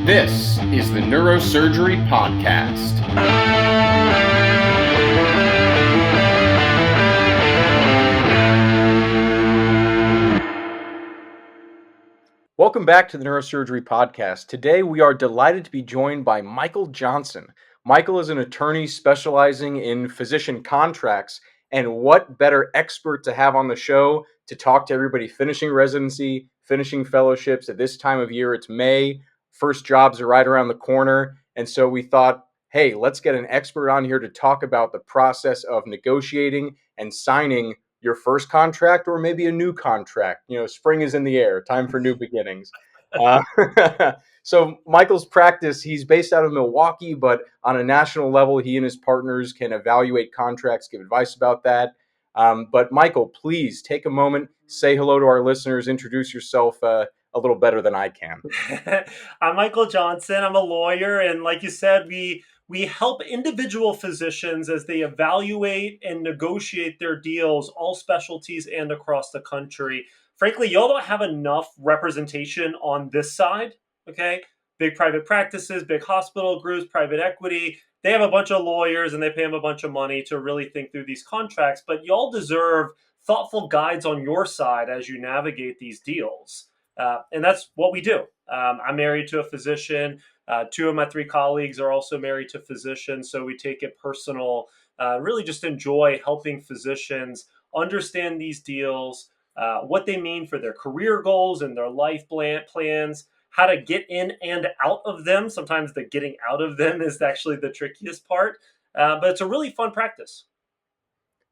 This is the Neurosurgery Podcast. Welcome back to the Neurosurgery Podcast. Today we are delighted to be joined by Michael Johnson. Michael is an attorney specializing in physician contracts, and what better expert to have on the show to talk to everybody finishing residency, finishing fellowships. At this time of year, it's May. First jobs are right around the corner. And so we thought, hey, let's get an expert on here to talk about the process of negotiating and signing your first contract or maybe a new contract. You know, spring is in the air, time for new beginnings. So Michael's practice, he's based out of Milwaukee, but on a national level, he and his partners can evaluate contracts, give advice about that. But Michael, please take a moment, say hello to our listeners, introduce yourself a little better than I can. I'm Michael Johnson. I'm a lawyer. And like you said, we help individual physicians as they evaluate and negotiate their deals, all specialties and across the country. Frankly, y'all don't have enough representation on this side, okay? Big private practices, big hospital groups, private equity. They have a bunch of lawyers and they pay them a bunch of money to really think through these contracts. But y'all deserve thoughtful guides on your side as you navigate these deals. And that's what we do. I'm married to a physician. Two of my three colleagues are also married to physicians. So we take it personal, really just enjoy helping physicians understand these deals, what they mean for their career goals and their life plans, how to get in and out of them. Sometimes the getting out of them is actually the trickiest part, but it's a really fun practice.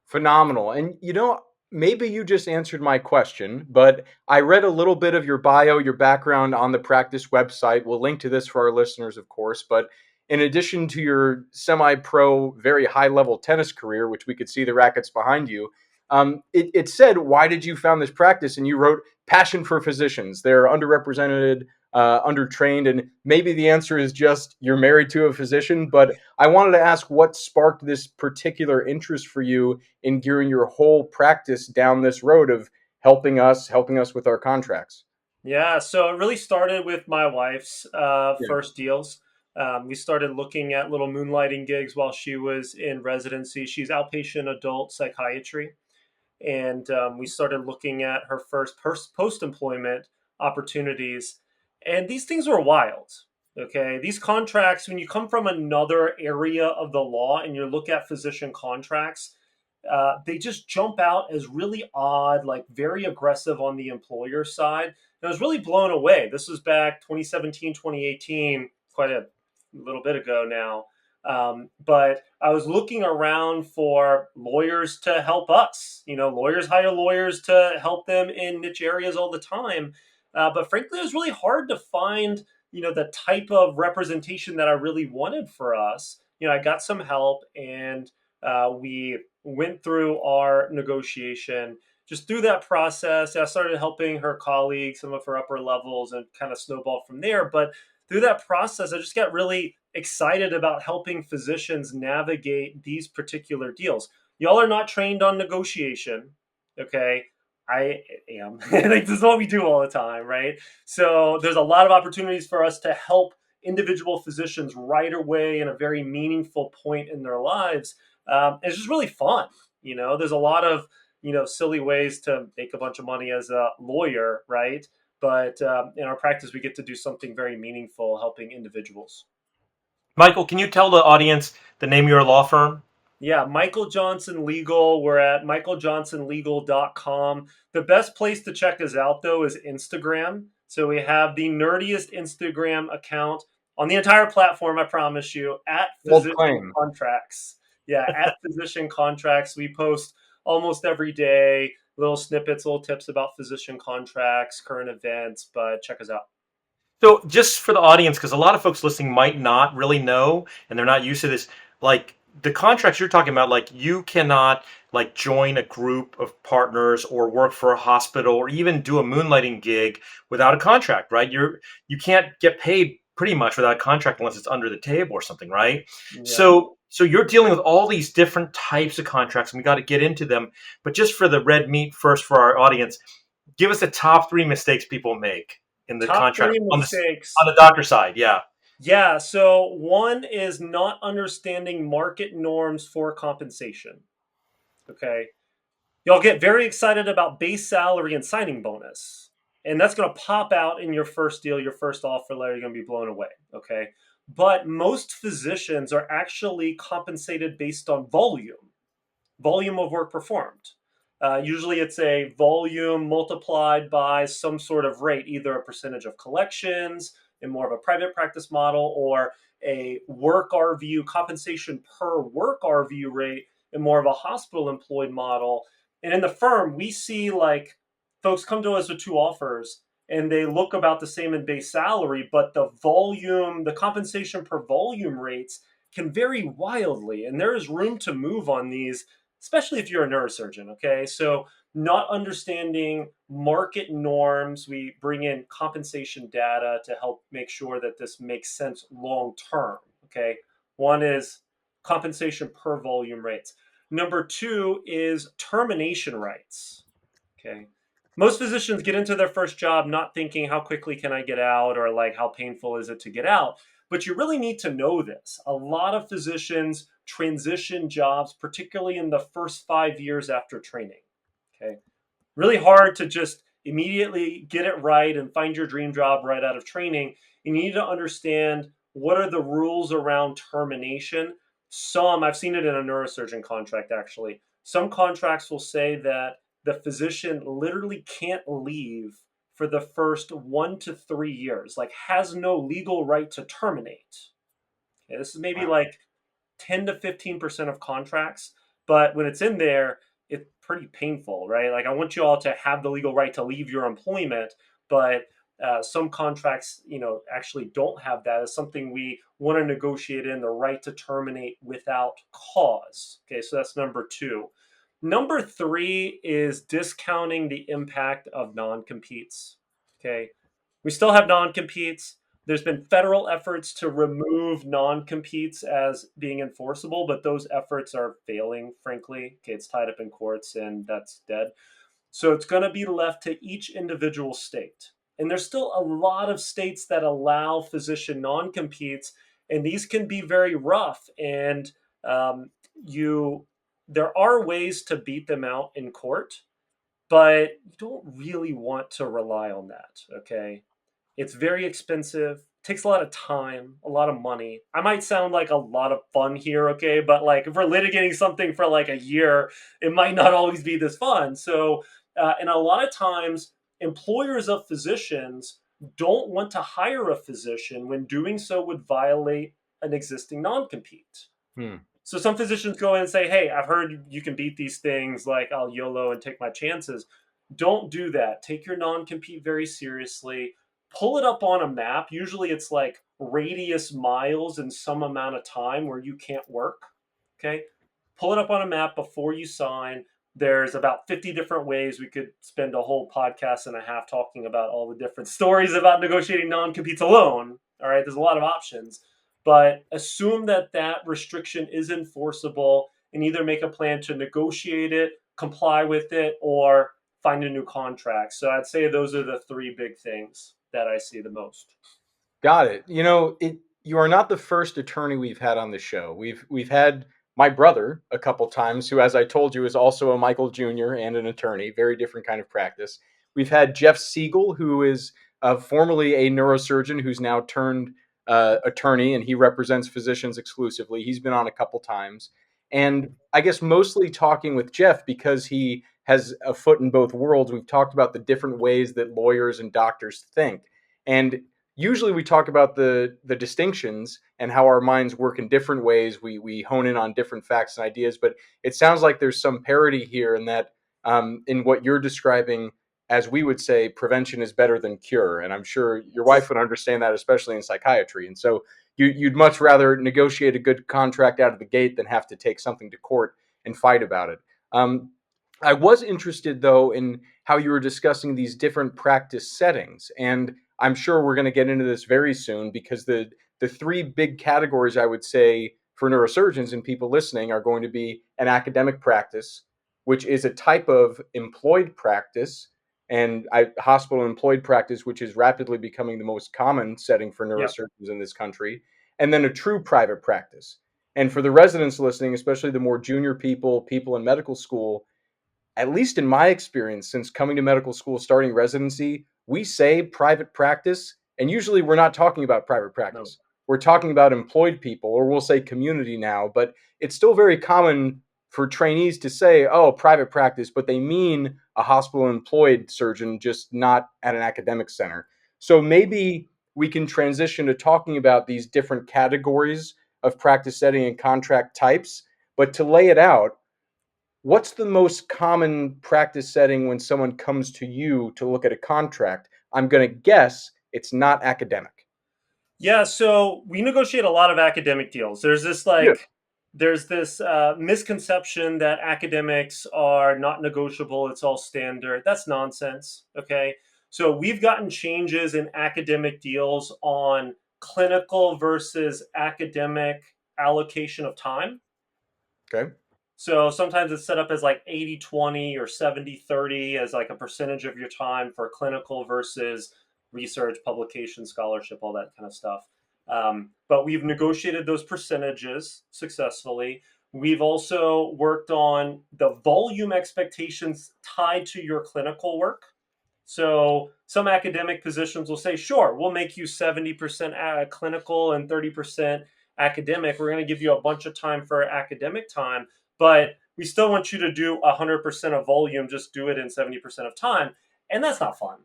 Phenomenal. And you know, maybe you just answered my question, but I read a little bit of your bio, your background on the practice website. We'll link to this for our listeners, of course. But in addition to your semi-pro, very high-level tennis career, which we could see the rackets behind you, it said, why did you found this practice? And you wrote, passion for physicians. They're underrepresented, undertrained, and maybe the answer is just you're married to a physician. But I wanted to ask what sparked this particular interest for you in gearing your whole practice down this road of helping us with our contracts. Yeah, so it really started with my wife's first deals. We started looking at little moonlighting gigs while she was in residency. She's outpatient adult psychiatry. And we started looking at her first post-employment opportunities. And these things were wild. Okay. These contracts, when you come from another area of the law and you look at physician contracts, they just jump out as really odd, like very aggressive on the employer side. And I was really blown away. This was back 2017, 2018, quite a little bit ago now. But I was looking around for lawyers to help us. You know, lawyers hire lawyers to help them in niche areas all the time. But frankly, it was really hard to find, you know, the type of representation that I really wanted for us. You know, I got some help and we went through our negotiation. Just through that process, I started helping her colleagues, some of her upper levels, and kind of snowballed from there. But through that process, I just got really excited about helping physicians navigate these particular deals. Y'all are not trained on negotiation, okay? I am. Like, this is what we do all the time, right? So there's a lot of opportunities for us to help individual physicians right away in a very meaningful point in their lives. It's just really fun. You know, there's a lot of, you know, silly ways to make a bunch of money as a lawyer, right? But in our practice, we get to do something very meaningful, helping individuals. Michael, can you tell the audience the name of your law firm? Yeah, Michael Johnson Legal. We're at michaeljohnsonlegal.com. The best place to check us out, though, is Instagram. So we have the nerdiest Instagram account on the entire platform, I promise you, at Physician Contracts. Yeah, at Physician Contracts. We post almost every day, little snippets, little tips about physician contracts, current events, but check us out. So just for the audience, because a lot of folks listening might not really know, and they're not used to this, like the contracts you're talking about, like you cannot like join a group of partners or work for a hospital or even do a moonlighting gig without a contract, right? You can't get paid pretty much without a contract unless it's under the table or something, right? Yeah. So you're dealing with all these different types of contracts, and we got to get into them. But just for the red meat first for our audience, give us the top 3 mistakes people make in the contract on the doctor side. Yeah. Yeah, so one is not understanding market norms for compensation. Okay. Y'all get very excited about base salary and signing bonus. And that's going to pop out in your first deal, your first offer letter. You're going to be blown away. Okay. But most physicians are actually compensated based on volume of work performed. Usually it's a volume multiplied by some sort of rate, either a percentage of collections in more of a private practice model, or a work RVU compensation per work RVU rate in more of a hospital employed model. And in the firm, we see like folks come to us with two offers and they look about the same in base salary, but the volume, the compensation per volume rates can vary wildly. And there is room to move on these, especially if you're a neurosurgeon. Okay. So, not understanding market norms, we bring in compensation data to help make sure that this makes sense long term. Okay. One is compensation per volume rates. Number two is termination rights. Okay. Most physicians get into their first job not thinking how quickly can I get out or like how painful is it to get out. But you really need to know this. A lot of physicians transition jobs, particularly in the first 5 years after training. Okay. Really hard to just immediately get it right and find your dream job right out of training. You need to understand what are the rules around termination. I've seen it in a neurosurgeon contract actually. Some contracts will say that the physician literally can't leave for the first 1 to 3 years, like has no legal right to terminate. Okay, this is maybe Wow. like 10 to 15% of contracts, but when it's in there, it's pretty painful, right? Like I want you all to have the legal right to leave your employment, but some contracts, actually don't have that as something we want to negotiate in, the right to terminate without cause. Okay, so that's number two. Number three is discounting the impact of non-competes. Okay, we still have non-competes. There's been federal efforts to remove non-competes as being enforceable, but those efforts are failing, frankly. Okay, it's tied up in courts and that's dead. So it's going to be left to each individual state. And there's still a lot of states that allow physician non-competes, and these can be very rough. And um, you, there are ways to beat them out in court, but you don't really want to rely on that. Okay, it's very expensive, takes a lot of time, a lot of money. I might sound like a lot of fun here, okay? But like if we're litigating something for like a year, it might not always be this fun. So, and a lot of times, employers of physicians don't want to hire a physician when doing so would violate an existing non compete. Hmm. So some physicians go in and say, "Hey, I've heard you can beat these things. Like I'll YOLO and take my chances." Don't do that. Take your non-compete very seriously. Pull it up on a map. Usually it's like radius miles in some amount of time where you can't work. Okay. Pull it up on a map before you sign. There's about 50 different ways. We could spend a whole podcast and a half talking about all the different stories about negotiating non-competes alone. All right. There's a lot of options, but assume that that restriction is enforceable and either make a plan to negotiate it, comply with it, or find a new contract. So I'd say those are the three big things that I see the most. Got it. You are not the first attorney we've had on the show. We've had my brother a couple times, who, as I told you, is also a Michael Jr. and an attorney. Very different kind of practice. We've had Jeff Siegel, who is formerly a neurosurgeon who's now turned attorney, and he represents physicians exclusively. He's been on a couple times, and I guess mostly talking with Jeff because he has a foot in both worlds. We've talked about the different ways that lawyers and doctors think, and usually we talk about the distinctions and how our minds work in different ways. We hone in on different facts and ideas, but it sounds like there's some parity here in that, in what you're describing, as we would say, prevention is better than cure. And I'm sure your wife would understand that, especially in psychiatry. And so you'd much rather negotiate a good contract out of the gate than have to take something to court and fight about it. I was interested, though, in how you were discussing these different practice settings. And I'm sure we're going to get into this very soon, because the three big categories, I would say, for neurosurgeons and people listening are going to be an academic practice, which is a type of employed practice, and hospital employed practice, which is rapidly becoming the most common setting for Yep. neurosurgeons in this country, and then a true private practice. And for the residents listening, especially the more junior people in medical school, at least in my experience, since coming to medical school, starting residency, we say private practice, and usually we're not talking about private practice. No. We're talking about employed people, or we'll say community now, but it's still very common for trainees to say, oh, private practice, but they mean a hospital employed surgeon, just not at an academic center. So maybe we can transition to talking about these different categories of practice setting and contract types, but to lay it out, what's the most common practice setting when someone comes to you to look at a contract? I'm going to guess it's not academic. Yeah, so we negotiate a lot of academic deals. Yeah. There's this misconception that academics are not negotiable. It's all standard. That's nonsense. Okay, so we've gotten changes in academic deals on clinical versus academic allocation of time. Okay. So sometimes it's set up as like 80-20 or 70-30 as like a percentage of your time for clinical versus research, publication, scholarship, all that kind of stuff. But we've negotiated those percentages successfully. We've also worked on the volume expectations tied to your clinical work. So some academic positions will say, sure, we'll make you 70% clinical and 30% academic. We're going to give you a bunch of time for academic time, but we still want you to do 100% of volume, just do it in 70% of time. And that's not fun.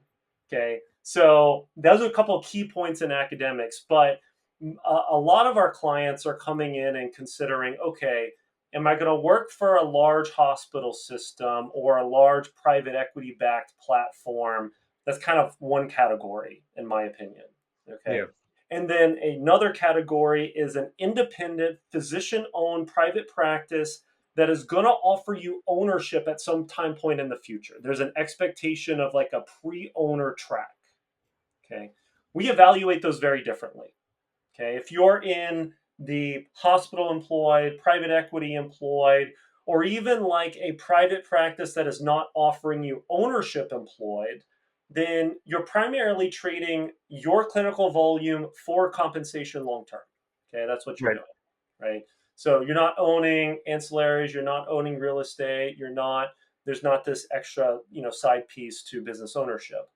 Okay. So those are a couple of key points in academics, but a lot of our clients are coming in and considering, okay, am I going to work for a large hospital system or a large private equity backed platform? That's kind of one category, in my opinion. Okay. Yeah. And then another category is an independent physician owned private practice that is going to offer you ownership at some time point in the future. There's an expectation of like a pre-owner track. Okay. We evaluate those very differently. Okay. If you're in the hospital employed, private equity employed, or even like a private practice that is not offering you ownership employed, then you're primarily trading your clinical volume for compensation long term. Okay. That's what you're Right. doing. Right. So you're not owning ancillaries, you're not owning real estate, there's not this extra, side piece to business ownership.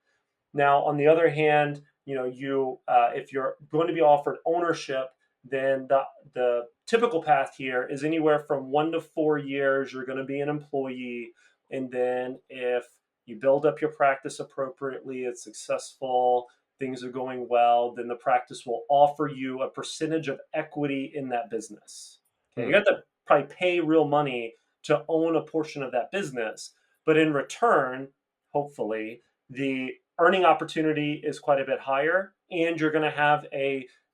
Now, on the other hand, if you're going to be offered ownership, then the typical path here is anywhere from 1 to 4 years. You're going to be an employee, and then if you build up your practice appropriately, it's successful, things are going well, then the practice will offer you a percentage of equity in that business. Okay, you have to probably pay real money to own a portion of that business, but in return, hopefully, the earning opportunity is quite a bit higher, and you're going to have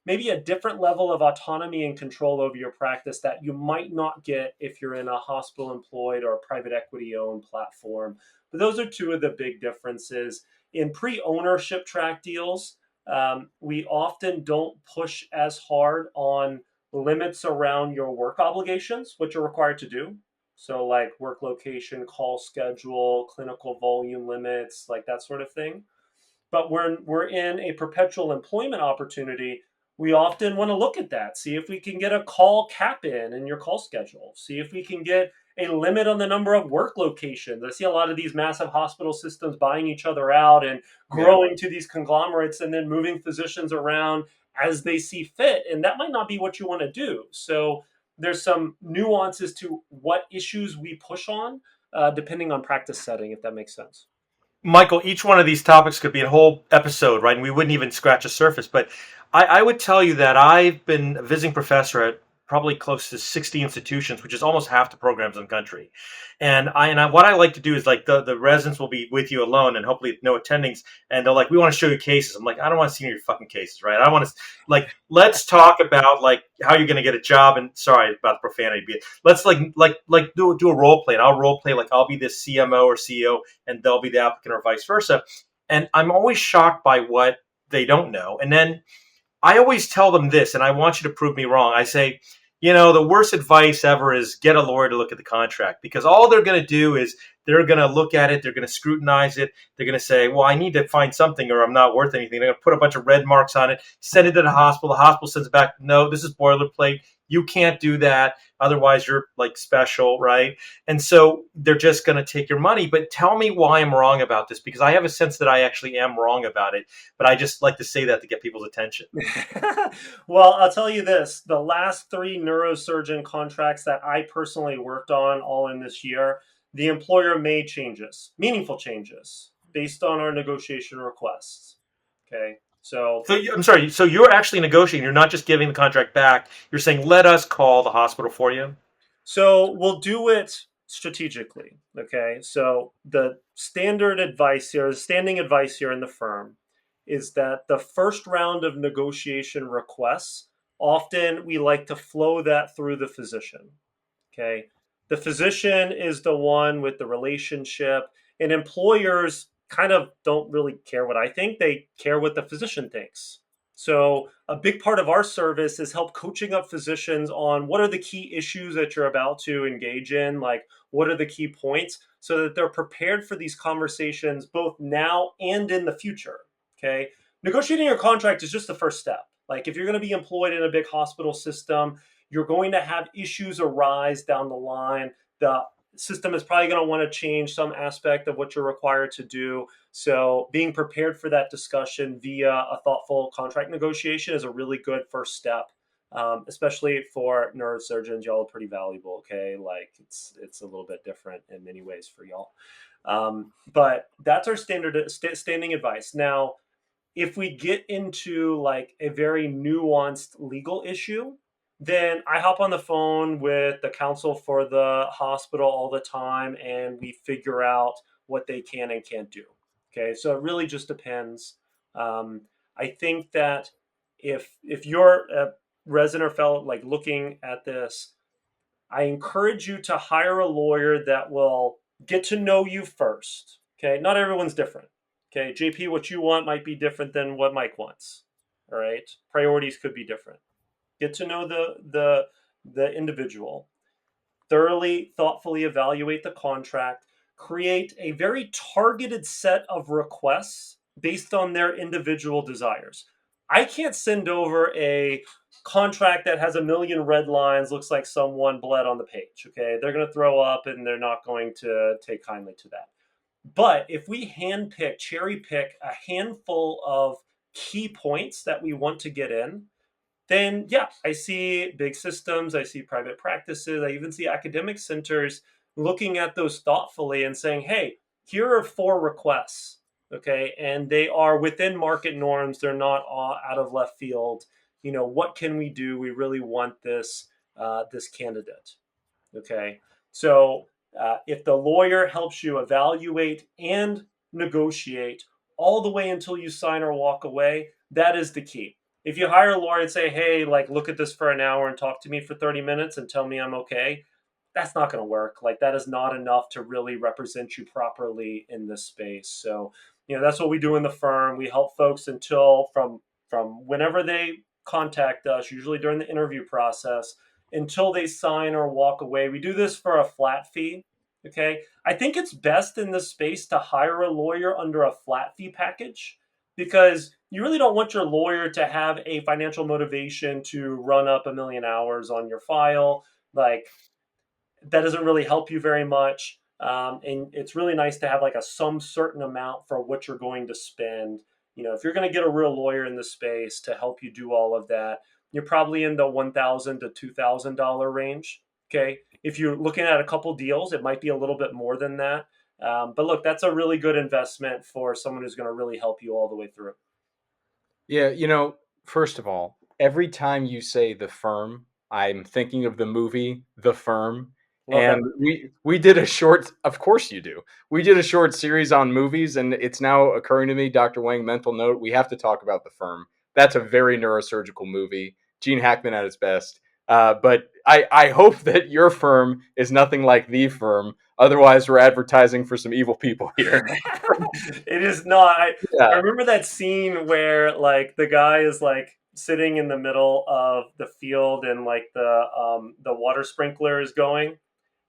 maybe a different level of autonomy and control over your practice that you might not get if you're in a hospital employed or a private equity owned platform. But those are two of the big differences. In pre-ownership track deals, we often don't push as hard on limits around your work obligations, which you're required to do. So like work location, call schedule, clinical volume limits, like that sort of thing. But when we're in a perpetual employment opportunity, we often want to look at that, see if we can get a call cap in your call schedule, see if we can get a limit on the number of work locations. I see a lot of these massive hospital systems buying each other out and growing to these conglomerates and then moving physicians around as they see fit. And that might not be what you want to do. So there's some nuances to what issues we push on, depending on practice setting, if that makes sense. Michael, each one of these topics could be a whole episode, right? And we wouldn't even scratch the surface. But I would tell you that I've been a visiting professor at probably close to 60 institutions, which is almost half the programs in the country. And what I like to do is like the residents will be with you alone and hopefully no attendings. And they're like, we want to show you cases. I'm like, I don't want to see your fucking cases, right? I want to let's talk about like how you're going to get a job. And sorry about the profanity. Let's do a role play. And I'll role play like I'll be the CMO or CEO and they'll be the applicant or vice versa. And I'm always shocked by what they don't know. And then I always tell them this, and I want you to prove me wrong. I say, the worst advice ever is get a lawyer to look at the contract, because all they're going to do is they're going to look at it, they're going to scrutinize it, they're going to say, well, I need to find something or I'm not worth anything. They're going to put a bunch of red marks on it, send it to the hospital sends it back, no, this is boilerplate, you can't do that, otherwise you're like special, right? And so they're just going to take your money. But tell me why I'm wrong about this, because I have a sense that I actually am wrong about it, but I just like to say that to get people's attention. Well, I'll tell you this. The last 3 neurosurgeon contracts that I personally worked on all in this year, the employer made changes, meaningful changes, based on our negotiation requests. Okay. So I'm sorry. So you're actually negotiating. You're not just giving the contract back. You're saying, let us call the hospital for you. So we'll do it strategically. Okay. So the standard advice here, the standing advice here in the firm is that the first round of negotiation requests, often we like to flow that through the physician. Okay. The physician is the one with the relationship, and employers kind of don't really care what I think. They care what the physician thinks. So a big part of our service is help coaching up physicians on what are the key issues that you're about to engage in, like what are the key points, so that they're prepared for these conversations both now and in the future. Okay. Negotiating your contract is just the first step. Like if you're going to be employed in a big hospital system, you're going to have issues arise down the line. The system is probably going to want to change some aspect of what you're required to do. So being prepared for that discussion via a thoughtful contract negotiation is a really good first step, especially for neurosurgeons. Y'all are pretty valuable, okay? Like it's a little bit different in many ways for y'all. But that's our standing advice. Now, if we get into like a very nuanced legal issue, then I hop on the phone with the counsel for the hospital all the time and we figure out what they can and can't do. Okay, so it really just depends. I think that if you're a resident or fellow like looking at this, I encourage you to hire a lawyer that will get to know you first. Okay, not everyone's different. Okay, JP, what you want might be different than what Mike wants. All right, priorities could be different. Get to know the individual, thoroughly, thoughtfully evaluate the contract, create a very targeted set of requests based on their individual desires. I can't send over a contract that has a million red lines, looks like someone bled on the page. Okay, they're going to throw up and they're not going to take kindly to that. But if we cherry pick a handful of key points that we want to get in, then yeah, I see big systems, I see private practices, I even see academic centers looking at those thoughtfully and saying, hey, here are 4 requests, okay, and they are within market norms, they're not out of left field. You know, what can we do? We really want this this candidate, okay. So if the lawyer helps you evaluate and negotiate all the way until you sign or walk away, that is the key. If you hire a lawyer and say, hey, like, look at this for an hour and talk to me for 30 minutes and tell me I'm okay, that's not going to work. Like, that is not enough to really represent you properly in this space. So, you know, that's what we do in the firm. We help folks until from whenever they contact us, usually during the interview process, until they sign or walk away. We do this for a flat fee. Okay. I think it's best in this space to hire a lawyer under a flat fee package, because you really don't want your lawyer to have a financial motivation to run up 1 million hours on your file. Like, that doesn't really help you very much. And it's really nice to have like some certain amount for what you're going to spend. You know, if you're going to get a real lawyer in the space to help you do all of that, you're probably in the $1,000 to $2,000 range. Okay. If you're looking at a couple deals, it might be a little bit more than that. But look, that's a really good investment for someone who's going to really help you all the way through. Yeah, you know, first of all, every time you say the firm, I'm thinking of the movie The Firm. Love that And we did a short, of course you do. We did a short series on movies, and it's now occurring to me, Dr. Wang, mental note, we have to talk about The Firm. That's a very neurosurgical movie. Gene Hackman at his best. But I hope that your firm is nothing like The Firm. Otherwise, we're advertising for some evil people here. It is not. I Yeah. remember that scene where like the guy is like sitting in the middle of the field and like the water sprinkler is going,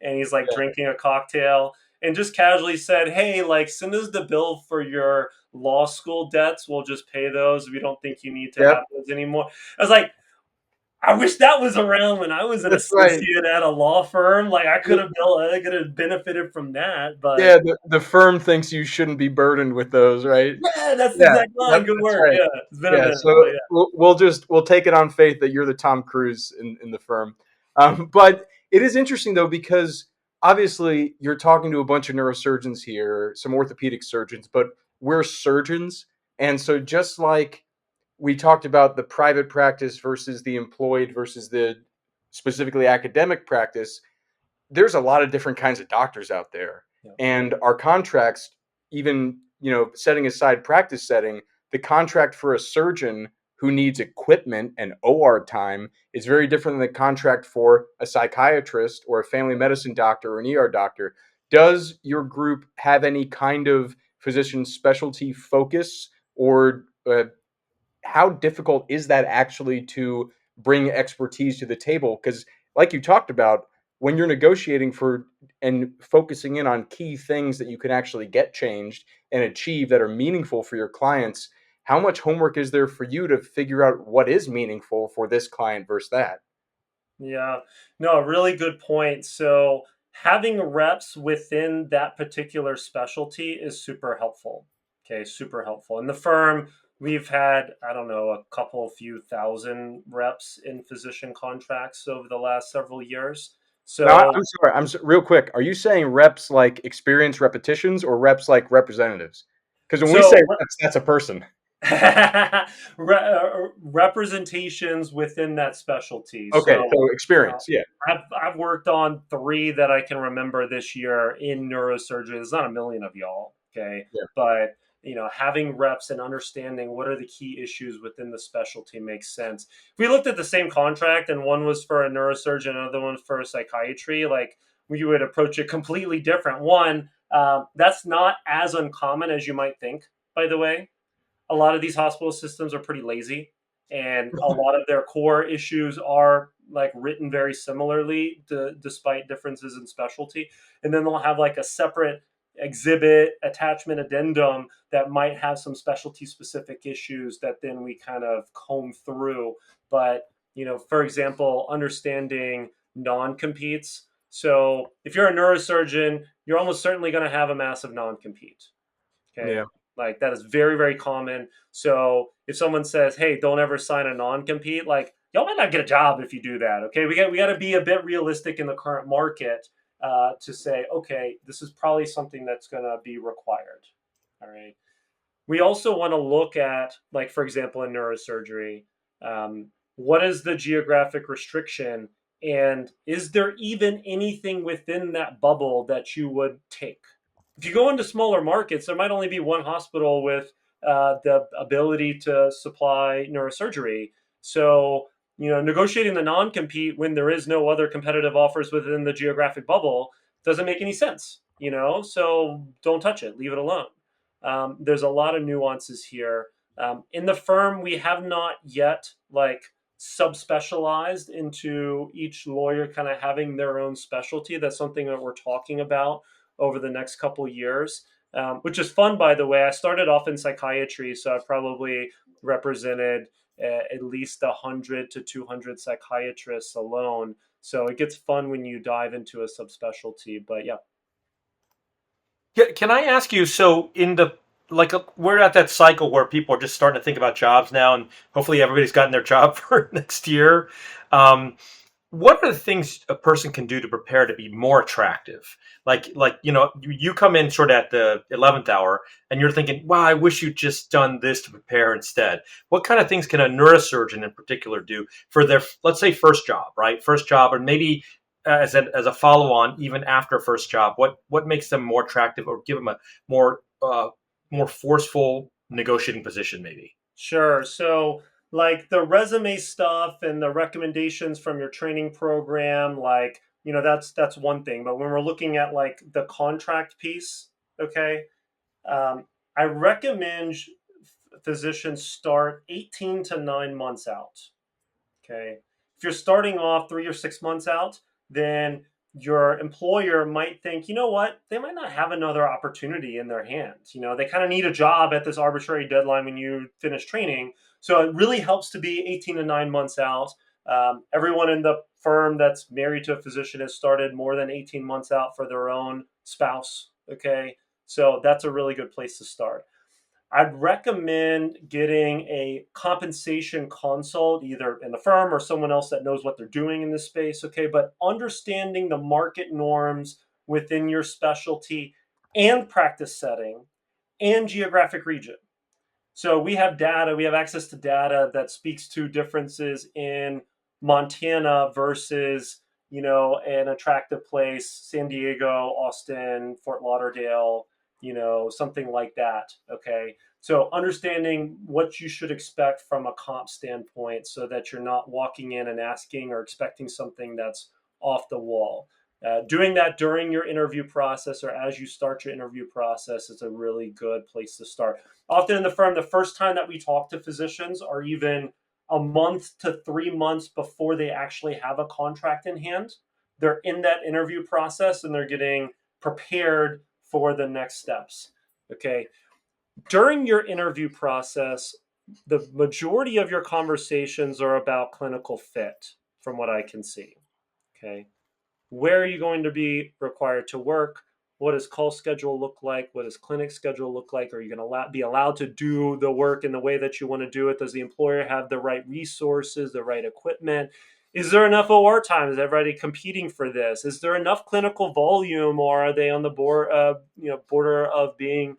and he's like drinking a cocktail, and just casually said, hey, like, send us the bill for your law school debts. We'll just pay those. We don't think you need to Yep, have those anymore. I was like, I wish that was around when I was an that's right. associate at a law firm. Like, I could have benefited from that. But Yeah, the firm thinks you shouldn't be burdened with those, right? yeah, that's the Yeah, exact line. yep, Good that's work. right. Yeah, it's been a Yeah, minute, so but yeah. we'll take it on faith that you're the Tom Cruise in the firm. But it is interesting though because obviously you're talking to a bunch of neurosurgeons here, some orthopedic surgeons, but we're surgeons, and so just like we talked about the private practice versus the employed versus the specifically academic practice, there's a lot of different kinds of doctors out there. Yeah. And our contracts, even, setting aside practice setting, the contract for a surgeon who needs equipment and OR time is very different than the contract for a psychiatrist or a family medicine doctor or an ER doctor. Does your group have any kind of physician specialty focus, or how difficult is that actually to bring expertise to the table? Because, like you talked about, when you're negotiating for and focusing in on key things that you can actually get changed and achieve that are meaningful for your clients, how much homework is there for you to figure out what is meaningful for this client versus that? Yeah, no, really good point. So having reps within that particular specialty is super helpful. Okay, super helpful. In the firm, we've had, I don't know, a couple few thousand reps in physician contracts over the last several years. Now, So, I'm sorry. Real quick. Are you saying reps like experience repetitions or reps like representatives? Because when we say so reps, that's a person. representations within that specialty. Okay, So, so uh, experience. Yeah. I've worked on three that I can remember this year in neurosurgery. There's not a million of y'all, okay, Yeah. but having reps and understanding what are the key issues within the specialty makes sense. If we looked at the same contract and one was for a neurosurgeon, another one for a psychiatry, like we would approach it completely different. One, that's not as uncommon as you might think. By the way, a lot of these hospital systems are pretty lazy, and a lot of their core issues are like written very similarly despite differences in specialty. And then they'll have like a separate exhibit attachment addendum that might have some specialty specific issues that then we kind of comb through. But for example, understanding non-competes. So if you're a neurosurgeon, you're almost certainly going to have a massive non-compete. Okay. Yeah. Like that is very, very common. So if someone says, hey, don't ever sign a non compete, like y'all might not get a job if you do that. Okay. We got to be a bit realistic in the current market to say, okay, this is probably something that's going to be required. All right. We also want to look at, like, for example, in neurosurgery, what is the geographic restriction? And is there even anything within that bubble that you would take? If you go into smaller markets, there might only be one hospital with the ability to supply neurosurgery. So, negotiating the non compete when there is no other competitive offers within the geographic bubble doesn't make any sense, So don't touch it, leave it alone. There's a lot of nuances here. In the firm, we have not yet like subspecialized into each lawyer kind of having their own specialty. That's something that we're talking about over the next couple of years, which is fun, by the way. I started off in psychiatry, so I've probably represented at least 100 to 200 psychiatrists alone. So it gets fun when you dive into a subspecialty. But yeah. Can I ask you? So in the we're at that cycle where people are just starting to think about jobs now, and hopefully everybody's gotten their job for next year. Um, what are the things a person can do to prepare to be more attractive? You come in sort of at the 11th hour, and you're thinking, "Wow, I wish you'd just done this to prepare instead." What kind of things can a neurosurgeon in particular do for their, let's say, first job, right? First job, or maybe as a follow on, even after first job. What makes them more attractive, or give them a more forceful negotiating position, maybe? Sure. So, like the resume stuff and the recommendations from your training program, like, that's one thing. But when we're looking at like the contract piece, okay, I recommend physicians start 18 to 9 months out. Okay. If you're starting off 3 or 6 months out, then your employer might think, you know what, they might not have another opportunity in their hands. They kind of need a job at this arbitrary deadline when you finish training. So it really helps to be 18 to 9 months out. Everyone in the firm that's married to a physician has started more than 18 months out for their own spouse. Okay. So that's a really good place to start. I'd recommend getting a compensation consult, either in the firm or someone else that knows what they're doing in this space. Okay. But understanding the market norms within your specialty and practice setting and geographic region. So we have data, we have access to data that speaks to differences in Montana versus, an attractive place, San Diego, Austin, Fort Lauderdale, something like that. Okay. So understanding what you should expect from a comp standpoint so that you're not walking in and asking or expecting something that's off the wall. Doing that during your interview process or as you start your interview process is a really good place to start. Often in the firm, the first time that we talk to physicians are even a month to 3 months before they actually have a contract in hand. They're in that interview process and they're getting prepared for the next steps. Okay. During your interview process, the majority of your conversations are about clinical fit, from what I can see. Okay. Where are you going to be required to work? What does call schedule look like? What does clinic schedule look like? Are you going to be allowed to do the work in the way that you want to do it? Does the employer have the right resources, the right equipment? Is there enough OR time? Is everybody competing for this? Is there enough clinical volume, or are they on the border of being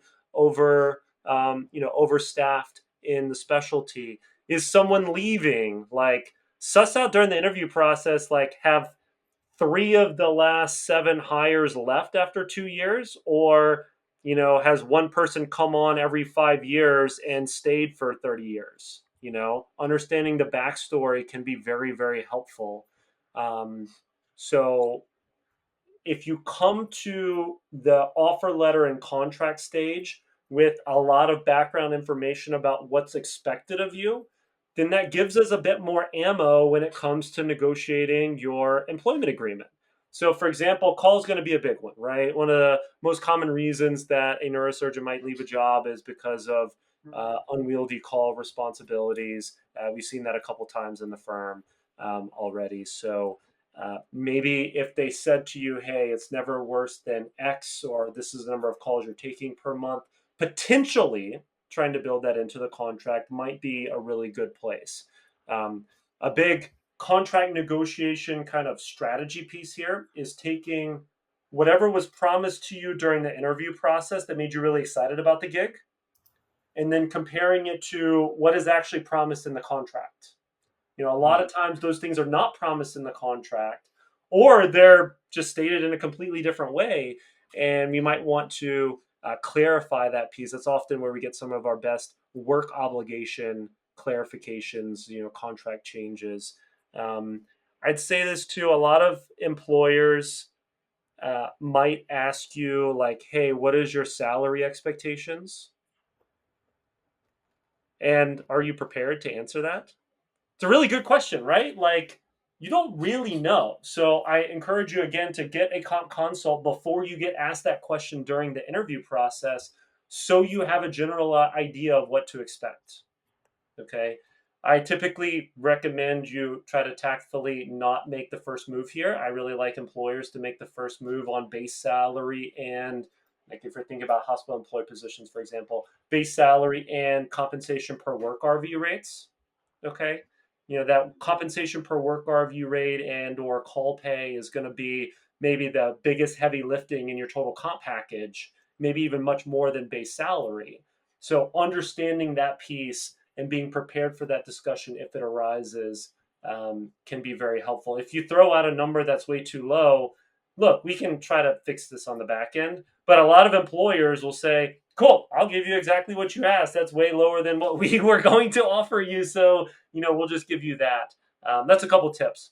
overstaffed in the specialty? Is someone leaving? Like, suss out during the interview process, like, have 3 of the last 7 hires left after 2 years, or has one person come on every 5 years and stayed for 30 years? Understanding the backstory can be very, very helpful. So if you come to the offer letter and contract stage with a lot of background information about what's expected of you, then that gives us a bit more ammo when it comes to negotiating your employment agreement. So, for example, call is going to be a big one, right? One of the most common reasons that a neurosurgeon might leave a job is because of unwieldy call responsibilities. We've seen that a couple times in the firm already. So, maybe if they said to you, hey, it's never worse than X, or this is the number of calls you're taking per month, potentially trying to build that into the contract might be a really good place. A big contract negotiation kind of strategy piece here is taking whatever was promised to you during the interview process that made you really excited about the gig, and then comparing it to what is actually promised in the contract. A lot of times those things are not promised in the contract, or they're just stated in a completely different way. And we might want to clarify that piece. That's often where we get some of our best work obligation clarifications, contract changes. I'd say this too. A lot of employers might ask you, like, hey, what is your salary expectations? And are you prepared to answer that? It's a really good question, right? Like, you don't really know. So I encourage you again to get a comp consult before you get asked that question during the interview process, so you have a general idea of what to expect. Okay. I typically recommend you try to tactfully not make the first move here. I really like employers to make the first move on base salary and, like, if you're thinking about hospital employed positions, for example, base salary and compensation per work RVU rates. Okay. That compensation per work RVU rate and or call pay is going to be maybe the biggest heavy lifting in your total comp package, maybe even much more than base salary. So understanding that piece and being prepared for that discussion if it arises can be very helpful. If you throw out a number that's way too low, look, we can try to fix this on the back end. But a lot of employers will say, cool, I'll give you exactly what you asked. That's way lower than what we were going to offer you. So, we'll just give you that. That's a couple tips.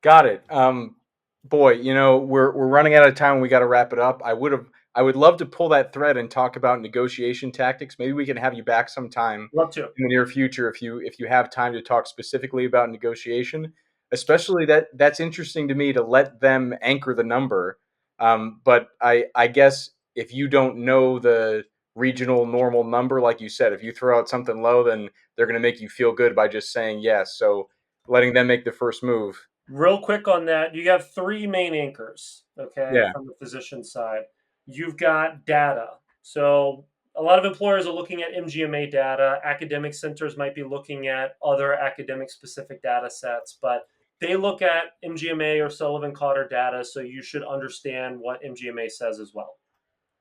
Got it. Boy, we're running out of time. We got to wrap it up. I would love to pull that thread and talk about negotiation tactics. Maybe we can have you back sometime Love to. in the near future if you have time to talk specifically about negotiation, especially that's interesting to me to let them anchor the number. But I guess if you don't know the regional normal number, like you said, if you throw out something low, then they're going to make you feel good by just saying yes. So letting them make the first move. Real quick on that, you have three main anchors, okay, Yeah. from the physician side. You've got data. So a lot of employers are looking at MGMA data. Academic centers might be looking at other academic specific data sets, but they look at MGMA or Sullivan-Cotter data, so you should understand what MGMA says as well.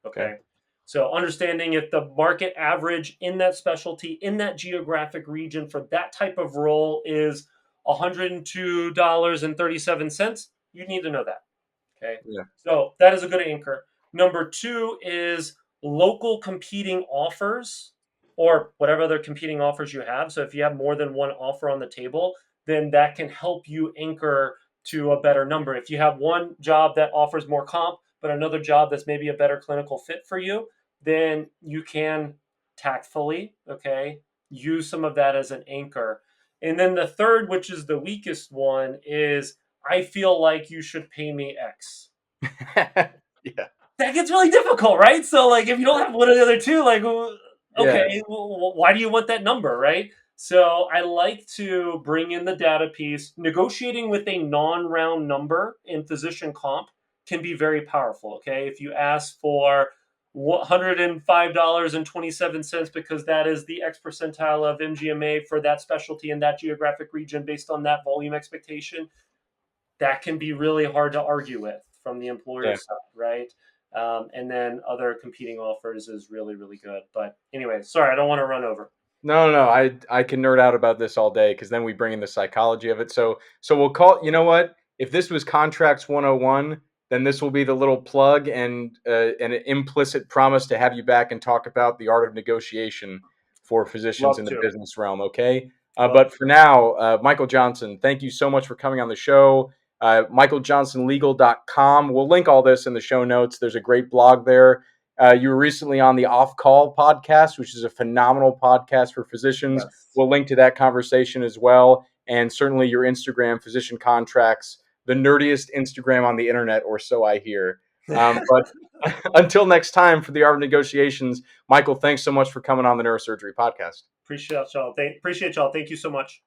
Okay. So understanding if the market average in that specialty, in that geographic region for that type of role is $102.37, you need to know that. Okay. Yeah. So that is a good anchor. Number two is local competing offers or whatever other competing offers you have. So if you have more than one offer on the table, then that can help you anchor to a better number. If you have one job that offers more comp, but another job that's maybe a better clinical fit for you, then you can tactfully, okay, use some of that as an anchor. And then the third, which is the weakest one, is I feel like you should pay me X. Yeah. That gets really difficult, right? So, like, if you don't have one of the other two, like, okay, Yeah. well, why do you want that number, right? So, I like to bring in the data piece. Negotiating with a non-round number in physician comp can be very powerful, okay? If you ask for $105.27 because that is the X percentile of MGMA for that specialty in that geographic region based on that volume expectation, that can be really hard to argue with from the employer side, right? And then other competing offers is really, really good. But anyway, sorry, I don't want to run over. No. I can nerd out about this all day because then we bring in the psychology of it. So we'll call. You know what? If this was Contracts 101, then this will be the little plug and an implicit promise to have you back and talk about the art of negotiation for physicians Love in the to. business realm. Okay. But for now, Michael Johnson, thank you so much for coming on the show. MichaelJohnsonLegal.com. We'll link all this in the show notes. There's a great blog there. You were recently on the Off Call podcast, which is a phenomenal podcast for physicians. Yes. We'll link to that conversation as well. And certainly your Instagram, Physician Contracts, the nerdiest Instagram on the internet, or so I hear. But until next time for the Art of Negotiations, Michael, thanks so much for coming on the Neurosurgery Podcast. Appreciate y'all. Thank you so much.